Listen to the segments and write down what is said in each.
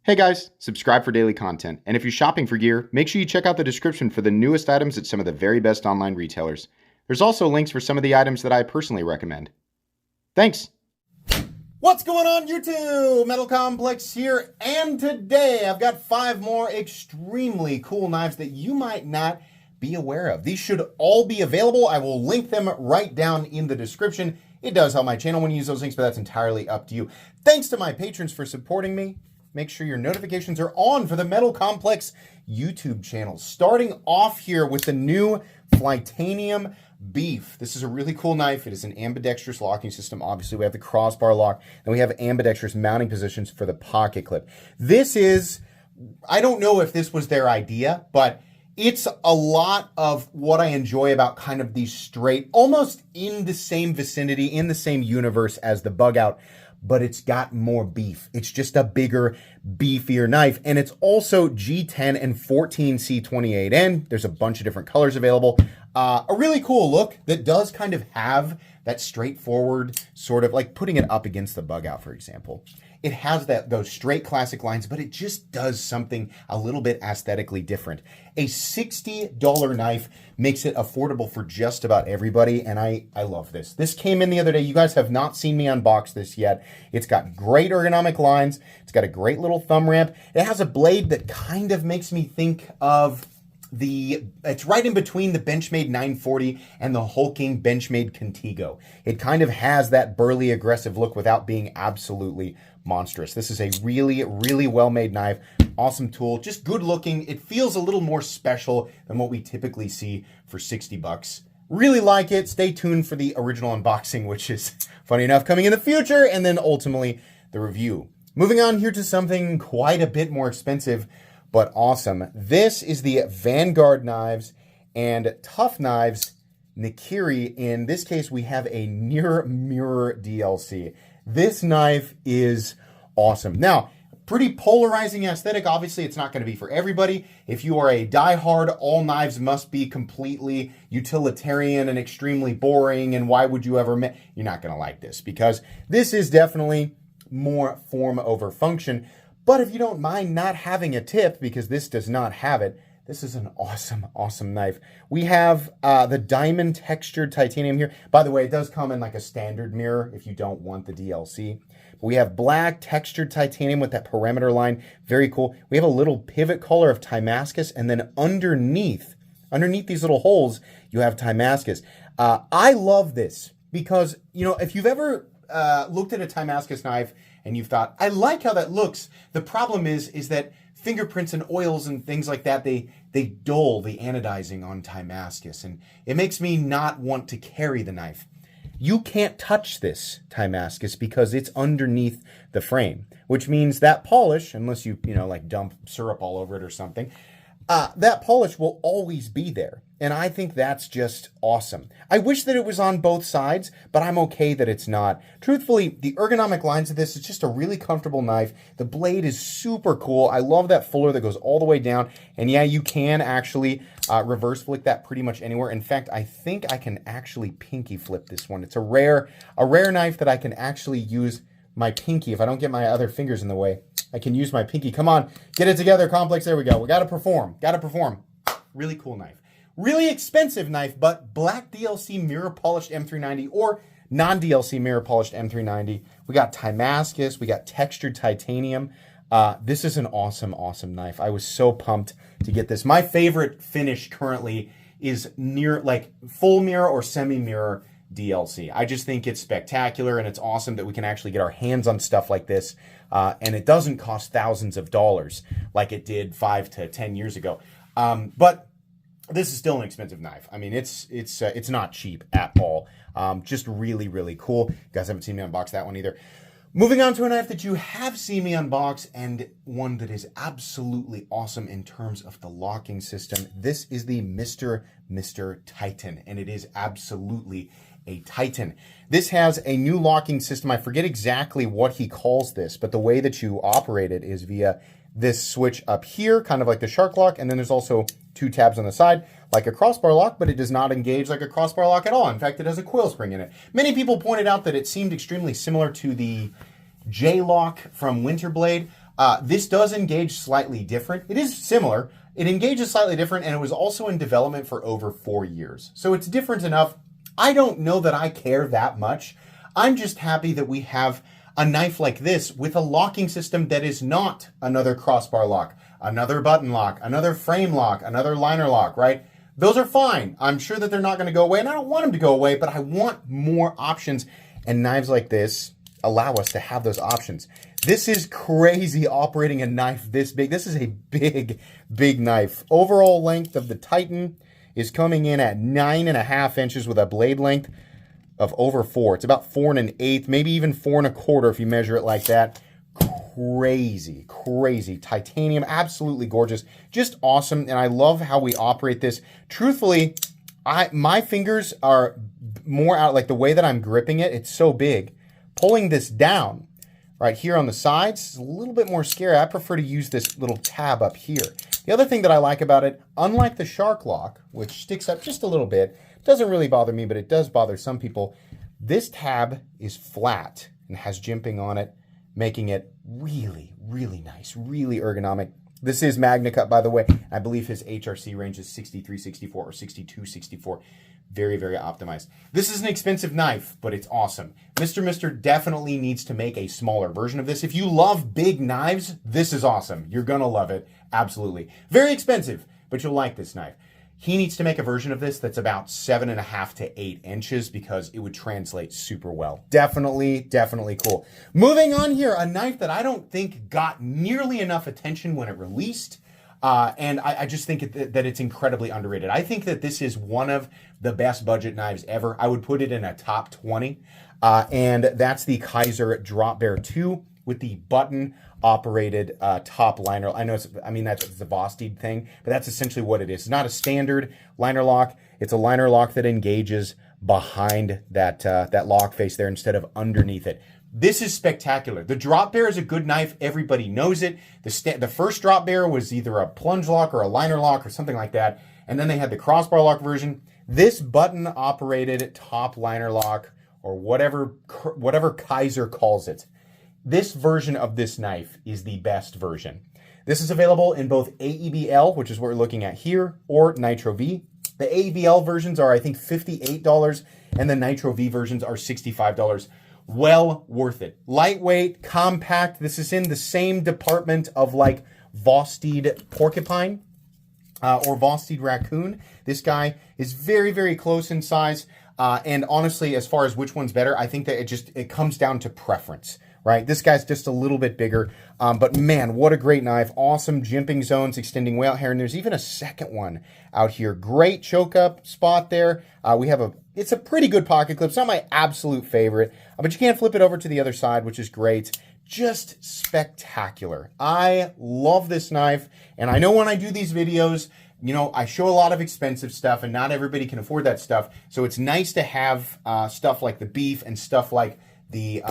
Hey guys, subscribe for daily content, and if you're shopping for gear, make sure you check out the description for the newest items at some of the very best online retailers. There's also links for some of the items that I personally recommend. Thanks! What's going on YouTube? Metal Complex here, and today I've got 5 more extremely cool knives that you might not be aware of. These should all be available. I will link them right down in the description. It does help my channel when you use those links, but that's entirely up to you. Thanks to my patrons for supporting me. Make sure your notifications are on for the Metal Complex YouTube channel. Starting off here with the new Flytanium Beef. This is a really cool knife. It is an ambidextrous locking system. Obviously, we have the crossbar lock, and we have ambidextrous mounting positions for the pocket clip. This is, I don't know if this was their idea, but it's a lot of what I enjoy about kind of these straight, almost in the same vicinity, in the same universe as the Bug Out, but it's got more beef. It's just a bigger, beefier knife. And it's also G10 and 14 C28N. There's a bunch of different colors available. A really cool look that does kind of have that straightforward sort of like putting it up against the Bug Out, for example. It has those straight classic lines, but it just does something a little bit aesthetically different. A $60 knife makes it affordable for just about everybody, and I love this. This came in the other day. You guys have not seen me unbox this yet. It's got great ergonomic lines. It's got a great little thumb ramp. It has a blade that kind of makes me think of it's right in between the Benchmade 940 and the hulking Benchmade Contigo. It kind of has that burly, aggressive look without being absolutely monstrous. This is a really, really well-made knife. Awesome tool, just good looking. It feels a little more special than what we typically see for 60 bucks. Really like it. Stay tuned for the original unboxing, which is funny enough coming in the future, and then ultimately the review. Moving on here to something quite a bit more expensive, but awesome. This is the Vanguard Knives and Tough Knives Nakiri. In this case, we have a near mirror DLC. This knife is awesome. Now, pretty polarizing aesthetic. Obviously, it's not going to be for everybody. If you are a diehard, all knives must be completely utilitarian and extremely boring, and why would you ever... You're not going to like this, because this is definitely more form over function. But if you don't mind not having a tip, because this does not have it, this is an awesome, awesome knife. We have the diamond textured titanium here. By the way, it does come in like a standard mirror if you don't want the DLC. We have black textured titanium with that perimeter line. Very cool. We have a little pivot collar of Timascus, and then underneath these little holes, you have Timascus. I love this because, you know, if you've ever looked at a Timascus knife and you've thought, I like how that looks. The problem is that fingerprints and oils and things like that, they dull the anodizing on Timascus, and it makes me not want to carry the knife. You can't touch this Timascus because it's underneath the frame, which means that polish, unless you like dump syrup all over it or something, that polish will always be there. And I think that's just awesome. I wish that it was on both sides, but I'm okay that it's not. Truthfully, the ergonomic lines of this, it's just a really comfortable knife. The blade is super cool. I love that fuller that goes all the way down. And yeah, you can actually reverse flick that pretty much anywhere. In fact, I think I can actually pinky flip this one. It's a rare knife that I can actually use my pinky. If I don't get my other fingers in the way, I can use my pinky. Come on, get it together, Complex. There we go. We got to perform. Got to perform. Really cool knife. Really expensive knife, but black DLC mirror polished M390 or non-DLC mirror polished M390. We got Timascus. We got textured titanium. This is an awesome, awesome knife. I was so pumped to get this. My favorite finish currently is near like full mirror or semi-mirror DLC. I just think it's spectacular, and it's awesome that we can actually get our hands on stuff like this, and it doesn't cost thousands of dollars like it did 5 to 10 years ago. But this is still an expensive knife. I mean, it's not cheap at all. Just really, really cool. You guys haven't seen me unbox that one either. Moving on to a knife that you have seen me unbox, and one that is absolutely awesome in terms of the locking system. This is the Mr. Titan, and it is absolutely a Titan. This has a new locking system. I forget exactly what he calls this, but the way that you operate it is via this switch up here, kind of like the shark lock, and then there's also 2 tabs on the side, like a crossbar lock, but it does not engage like a crossbar lock at all. In fact, it has a coil spring in it. Many people pointed out that it seemed extremely similar to the J-Lock from Winterblade. This does engage slightly different. It is similar. It engages slightly different, and it was also in development for over 4 years. So it's different enough. I don't know that I care that much. I'm just happy that we have a knife like this with a locking system that is not another crossbar lock, another button lock, another frame lock, another liner lock, right? Those are fine. I'm sure that they're not going to go away, and I don't want them to go away, but I want more options. And knives like this allow us to have those options. This is crazy operating a knife this big. This is a big, big knife. Overall length of the Titan is coming in at 9.5 inches with a blade length of over 4. It's about 4 1/8, maybe even 4 1/4 if you measure it like that. Crazy, crazy. Titanium, absolutely gorgeous. Just awesome, and I love how we operate this. Truthfully, my fingers are more out, like the way that I'm gripping it, it's so big. Pulling this down right here on the sides is a little bit more scary. I prefer to use this little tab up here. The other thing that I like about it, unlike the Shark Lock, which sticks up just a little bit, doesn't really bother me, but it does bother some people, this tab is flat and has jimping on it, making it really, really nice, really ergonomic. This is MagnaCut, by the way. I believe his HRC range is 6364 or 6264. Very, very optimized. This is an expensive knife, but it's awesome. Mr. definitely needs to make a smaller version of this. If you love big knives, this is awesome. You're going to love it. Absolutely. Very expensive, but you'll like this knife. He needs to make a version of this that's about 7.5 to 8 inches because it would translate super well. Definitely, definitely cool. Moving on here, a knife that I don't think got nearly enough attention when it released. And I just think that it's incredibly underrated. I think that this is one of the best budget knives ever. I would put it in a top 20. And that's the Kizer Drop Bear 2 with the button operated top liner. That's the Vosteed thing, but that's essentially what it is. It's not a standard liner lock. It's a liner lock that engages behind that lock face there instead of underneath it. This is spectacular. The Drop Bear is a good knife. Everybody knows it. The first Drop Bear was either a plunge lock or a liner lock or something like that. And then they had the crossbar lock version. This button operated top liner lock, or whatever Kizer calls it. This version of this knife is the best version. This is available in both AEBL, which is what we're looking at here, or Nitro V. The AEBL versions are, I think, $58, and the Nitro V versions are $65. Well worth it. Lightweight, compact. This is in the same department of like Vosteed Porcupine or Vosteed Raccoon. This guy is very, very close in size. And honestly, as far as which one's better, I think that it comes down to preference. Right, this guy's just a little bit bigger, but man, what a great knife. Awesome jimping zones extending way out here, and there's even a second one out here. Great choke up spot there. It's a pretty good pocket clip. It's not my absolute favorite, but you can flip it over to the other side, which is great. Just spectacular. I love this knife, and I know when I do these videos, I show a lot of expensive stuff, and not everybody can afford that stuff, so it's nice to have stuff like the Beef and stuff like the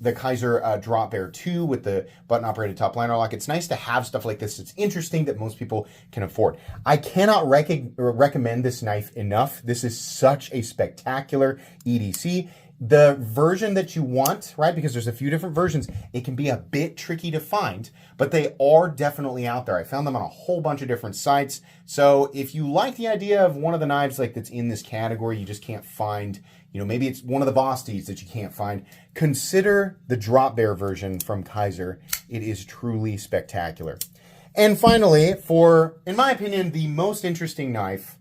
Kizer Drop Bear 2 with the button-operated top liner lock. It's nice to have stuff like this. It's interesting that most people can afford. I cannot recommend this knife enough. This is such a spectacular EDC. The version that you want, right, because there's a few different versions, it can be a bit tricky to find, but they are definitely out there. I found them on a whole bunch of different sites. So if you like the idea of one of the knives like that's in this category, you just can't find, maybe it's one of the Vosteeds that you can't find, consider the Drop Bear version from Kizer. It is truly spectacular. And finally, in my opinion, the most interesting knife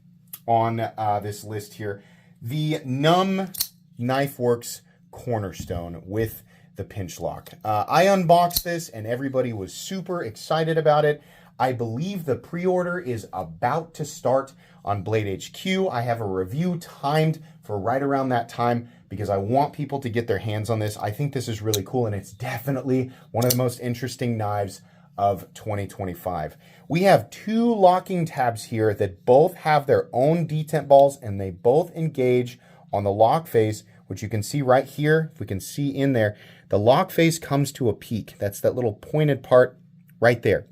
on this list here, the Numb Knife Works Cornerstone with the pinch lock. I unboxed this and everybody was super excited about it. I believe the pre-order is about to start on Blade HQ. I have a review timed for right around that time because I want people to get their hands on this. I think this is really cool, and it's definitely one of the most interesting knives of 2025. We have two locking tabs here that both have their own detent balls, and they both engage on the lock face, which you can see right here. If we can see in there, the lock face comes to a peak. That's that little pointed part right there.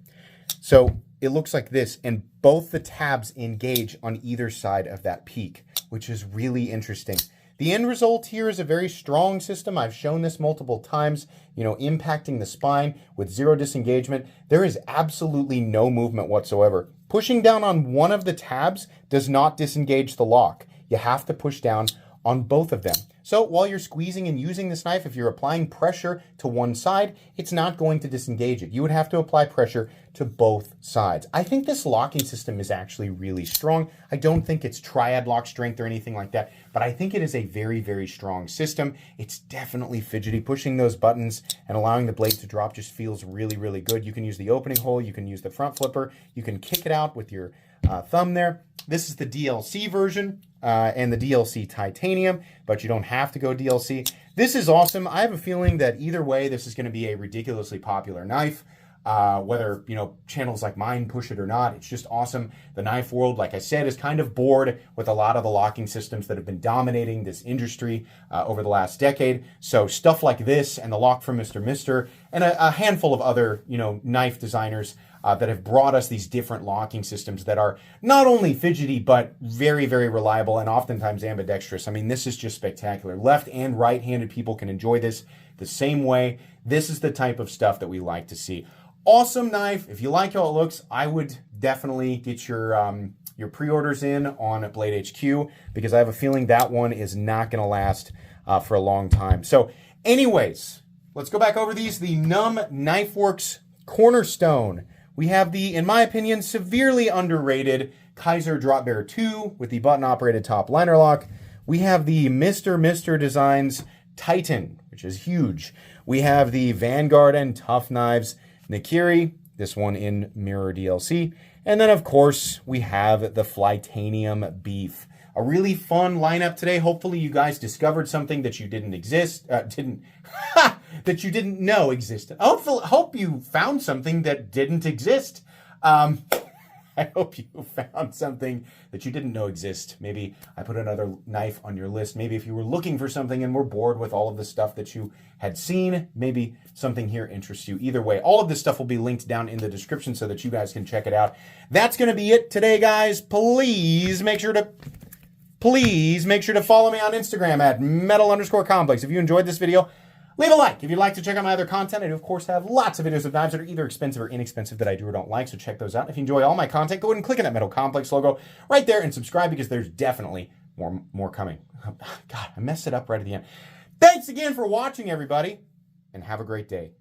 So it looks like this, and both the tabs engage on either side of that peak, which is really interesting. The end result here is a very strong system. I've shown this multiple times, impacting the spine with zero disengagement. There is absolutely no movement whatsoever. Pushing down on one of the tabs does not disengage the lock. You have to push down on both of them. So while you're squeezing and using this knife, if you're applying pressure to one side, it's not going to disengage it. You would have to apply pressure to both sides. I think this locking system is actually really strong. I don't think it's triad lock strength or anything like that, but I think it is a very, very strong system. It's definitely fidgety. Pushing those buttons and allowing the blade to drop just feels really, really good. You can use the opening hole, you can use the front flipper, you can kick it out with your thumb there. This is the DLC version and the DLC titanium, but you don't have to go DLC. This is awesome. I have a feeling that either way, this is going to be a ridiculously popular knife. Whether, channels like mine push it or not, it's just awesome. The knife world, like I said, is kind of bored with a lot of the locking systems that have been dominating this industry over the last decade. So stuff like this and the lock from Mr. Mister and a handful of other, knife designers that have brought us these different locking systems that are not only fidgety, but very, very reliable and oftentimes ambidextrous. I mean, this is just spectacular. Left and right-handed people can enjoy this the same way. This is the type of stuff that we like to see. Awesome knife. If you like how it looks, I would definitely get your pre-orders in on Blade HQ because I have a feeling that one is not going to last for a long time. So anyways, let's go back over these. The NUM KnifeWorks Cornerstone. We have the, in my opinion, severely underrated Kaiser Drop Bear 2 with the button-operated top liner lock. We have the Mr. Mister Designs Titan, which is huge. We have the Vanguard and Tough Knives Nakiri, this one in Mirror DLC. And then, of course, we have the Flytanium Beef. A really fun lineup today. Hopefully you guys discovered something that you didn't that you didn't know existed. Hope you found something that didn't exist. I hope you found something that you didn't know exist. Maybe I put another knife on your list. Maybe if you were looking for something and were bored with all of the stuff that you had seen, maybe something here interests you. Either way, all of this stuff will be linked down in the description so that you guys can check it out. That's going to be it today, guys. Please make sure to follow me on Instagram at metal_complex. If you enjoyed this video, leave a like. If you'd like to check out my other content, I do, of course, have lots of videos of knives that are either expensive or inexpensive that I do or don't like, so check those out. If you enjoy all my content, go ahead and click on that Metal Complex logo right there and subscribe because there's definitely more coming. God, I messed it up right at the end. Thanks again for watching, everybody, and have a great day.